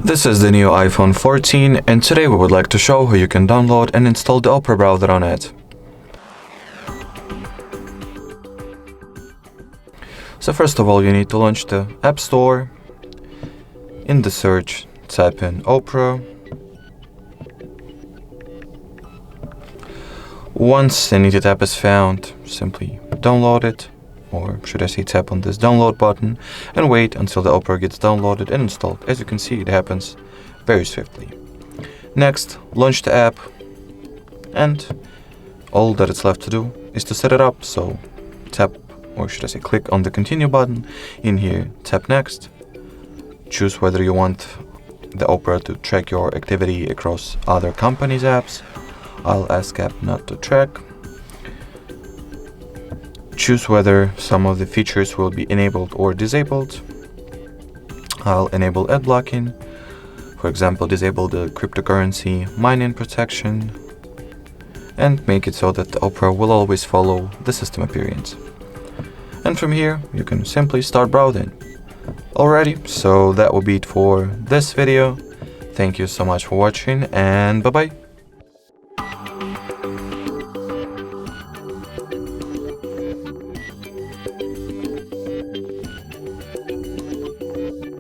This is the new iPhone 14, and today we would like to show how you can download and install the Opera browser on it. So first of all, you need to launch the App Store. In the search, type in Opera. Once the needed app is found, simply download it, or should I say tap on this download button and wait until the Opera gets downloaded and installed. As you can see, it happens very swiftly. Next, launch the app, and all that it's left to do is to set it up. So tap, or should I say click on the continue button in here, tap next, choose whether you want the Opera to track your activity across other companies' apps. I'll ask app not to track. Choose whether some of the features will be enabled or disabled. I'll enable ad blocking. For example, disable the cryptocurrency mining protection and make it so that the Opera will always follow the system appearance. And from here, you can simply start browsing. Alrighty, so that will be it for this video. Thank you so much for watching, and bye-bye.